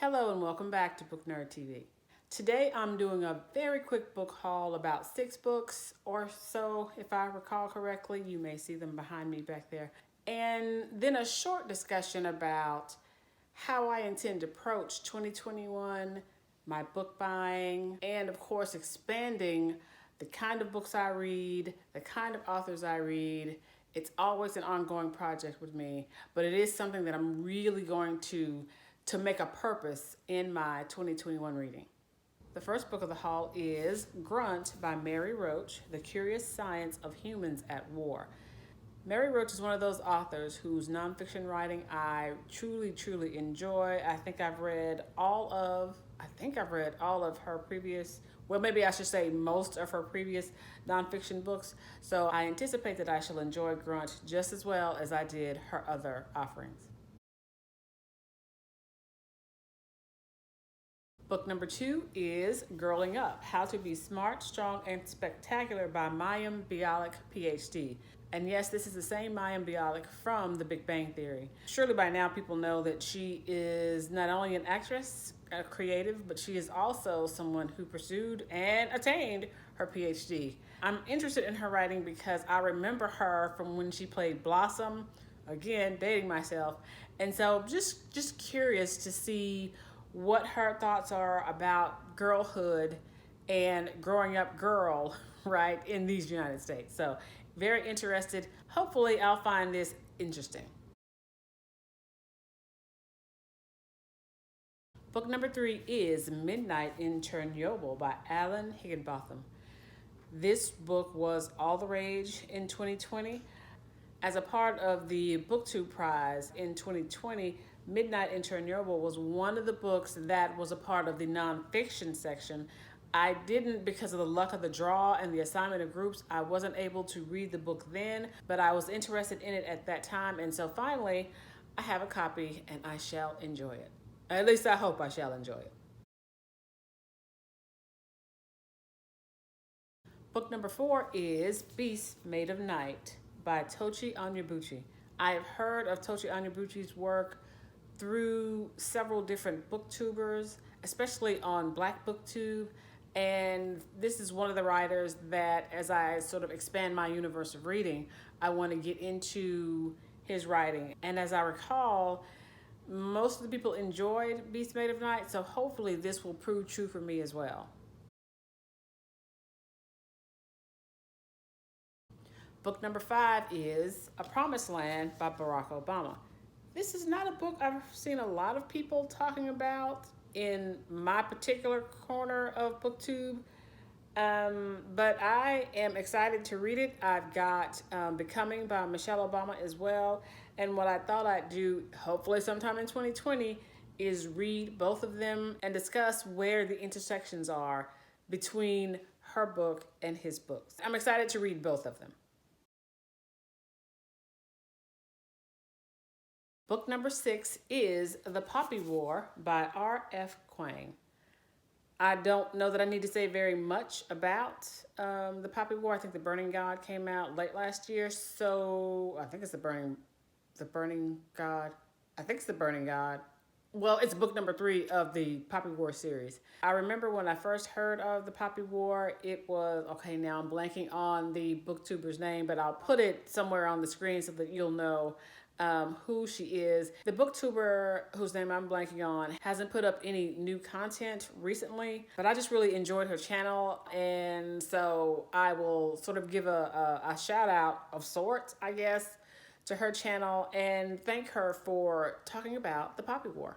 Hello and welcome back to Book Nerd TV. Today I'm doing a very quick book haul about 6 books or so, if I recall correctly. You may see them behind me back there. And then a short discussion about how I intend to approach 2021, my book buying, and of course expanding the kind of books I read, the kind of authors I read. It's always an ongoing project with me, but it is something that I'm really going to make a purpose in my 2021 reading. The first book of the haul is Grunt by Mary Roach, The Curious Science of Humans at War. Mary Roach is one of those authors whose nonfiction writing I truly enjoy. I think I've read all of her previous, well, maybe I should say most of her previous nonfiction books. So I anticipate that I shall enjoy Grunt just as well as I did her other offerings. Book number 2 is Girling Up, How to Be Smart, Strong, and Spectacular by Mayim, Bialik, PhD. And yes, this is the same Mayim Bialik from The Big Bang Theory. Surely by now people know that she is not only an actress, a creative, but she is also someone who pursued and attained her PhD. I'm interested in her writing because I remember her from when she played Blossom, again, dating myself. And so just curious to see what her thoughts are about girlhood and growing up girl, right, in these United States. So very interested. Hopefully I'll find this interesting. Book number 3 is Midnight in Chernobyl by Alan Higginbotham. This book was all the rage in 2020. As a part of the BookTube Prize in 2020, Midnight in Chernobyl was one of the books that was a part of the nonfiction section. I didn't, because of the luck of the draw and the assignment of groups, I wasn't able to read the book then, but I was interested in it at that time. And so finally, I have a copy and I shall enjoy it. At least I hope I shall enjoy it. Book number 4 is Beast Made of Night by Tochi Onyebuchi. I have heard of Tochi Onyebuchi's work through several different booktubers, especially on Black BookTube. And this is one of the writers that, as I sort of expand my universe of reading, I want to get into his writing. And as I recall, most of the people enjoyed Beast Made of Night, so hopefully this will prove true for me as well. Book number 5 is A Promised Land by Barack Obama. This is not a book I've seen a lot of people talking about in my particular corner of BookTube, but I am excited to read it. I've got Becoming by Michelle Obama as well, and what I thought I'd do, hopefully sometime in 2020, is read both of them and discuss where the intersections are between her book and his books. I'm excited to read both of them. Book number 6 is The Poppy War by R.F. Kuang. I don't know that I need to say very much about The Poppy War. I think The Burning God came out late last year, so I think it's The Burning God. I think it's The Burning God. Well, it's book number 3 of the Poppy War series. I remember when I first heard of the Poppy War, it was, okay, now I'm blanking on the booktuber's name, but I'll put it somewhere on the screen so that you'll know who she is. The booktuber whose name I'm blanking on hasn't put up any new content recently, but I just really enjoyed her channel, and so I will sort of give a shout out of sorts, I guess, to her channel and thank her for talking about the Poppy War.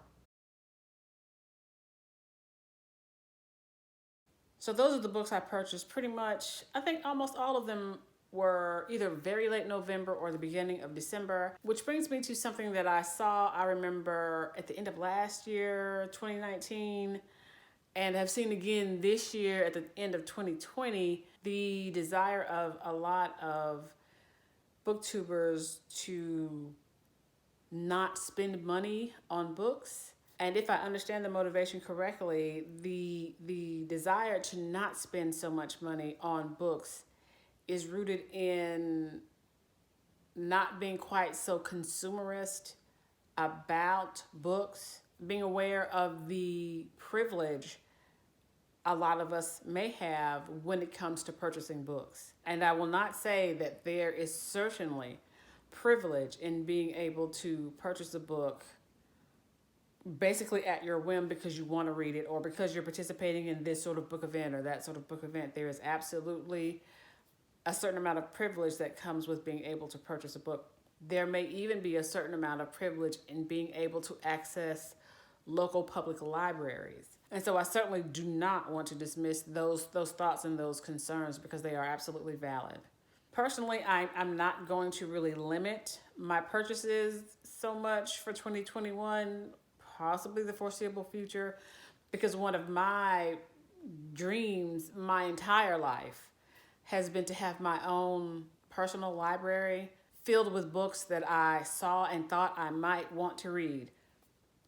So those are the books I purchased pretty much. I think almost all of them were either very late November or the beginning of December, which brings me to something that I saw, I remember, at the end of last year, 2019, and have seen again this year at the end of 2020, the desire of a lot of booktubers to not spend money on books. And if I understand the motivation correctly, the desire to not spend so much money on books is rooted in not being quite so consumerist about books being aware of the privilege a lot of us may have when it comes to purchasing books. And I will not say that there is certainly privilege in being able to purchase a book basically at your whim because you want to read it or because you're participating in this sort of book event or that sort of book event. There is absolutely a certain amount of privilege that comes with being able to purchase a book. There may even be a certain amount of privilege in being able to access local public libraries. And so I certainly do not want to dismiss those thoughts and those concerns because they are absolutely valid. Personally, I'm not going to really limit my purchases so much for 2021, possibly the foreseeable future, because one of my dreams my entire life has been to have my own personal library filled with books that I saw and thought I might want to read.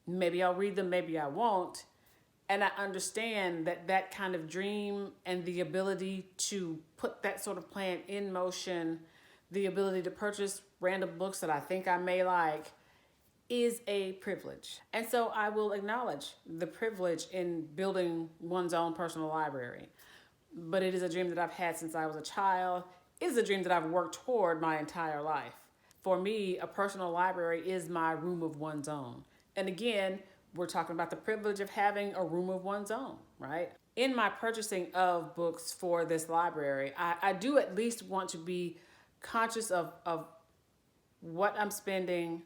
Maybe I'll read them, maybe I won't. And I understand that that kind of dream and the ability to put that sort of plan in motion, the ability to purchase random books that I think I may like, is a privilege. And so I will acknowledge the privilege in building one's own personal library. But it is a dream that I've had since I was a child. It is a dream that I've worked toward my entire life. For me, a personal library is my room of one's own. And again, we're talking about the privilege of having a room of one's own, right? In my purchasing of books for this library, I do at least want to be conscious of what I'm spending,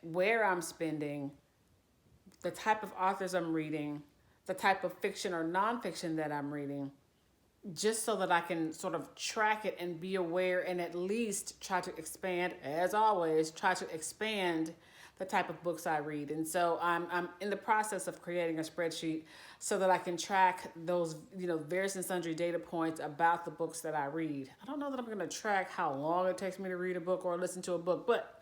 where I'm spending, the type of authors I'm reading, the type of fiction or nonfiction that I'm reading, just so that I can sort of track it and be aware and at least try to expand, as always, try to expand the type of books I read. And so I'm in the process of creating a spreadsheet so that I can track those, various and sundry data points about the books that I read. I don't know that I'm going to track how long it takes me to read a book or listen to a book, but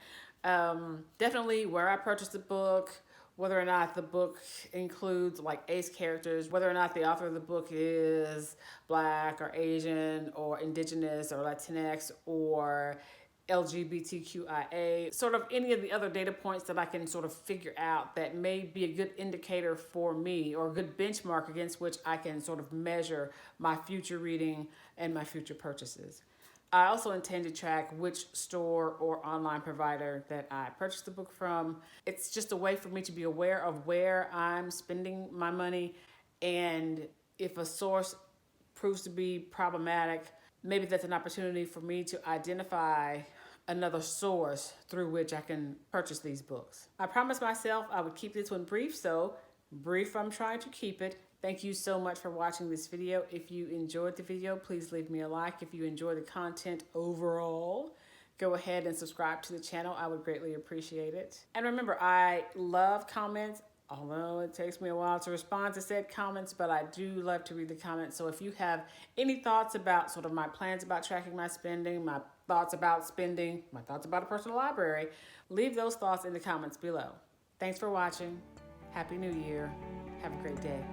definitely where I purchased the book, whether or not the book includes like ace characters, whether or not the author of the book is Black or Asian or Indigenous or Latinx or LGBTQIA, sort of any of the other data points that I can sort of figure out that may be a good indicator for me or a good benchmark against which I can sort of measure my future reading and my future purchases. I also intend to track which store or online provider that I purchased the book from. It's just a way for me to be aware of where I'm spending my money, and if a source proves to be problematic, maybe that's an opportunity for me to identify another source through which I can purchase these books. I promised myself I would keep this one brief, so brief I'm trying to keep it. Thank you so much for watching this video. If you enjoyed the video, please leave me a like. If you enjoy the content overall, go ahead and subscribe to the channel. I would greatly appreciate it. And remember, I love comments, although it takes me a while to respond to said comments, but I do love to read the comments. So if you have any thoughts about sort of my plans about tracking my spending, my thoughts about spending, my thoughts about a personal library, leave those thoughts in the comments below. Thanks for watching. Happy New Year. Have a great day.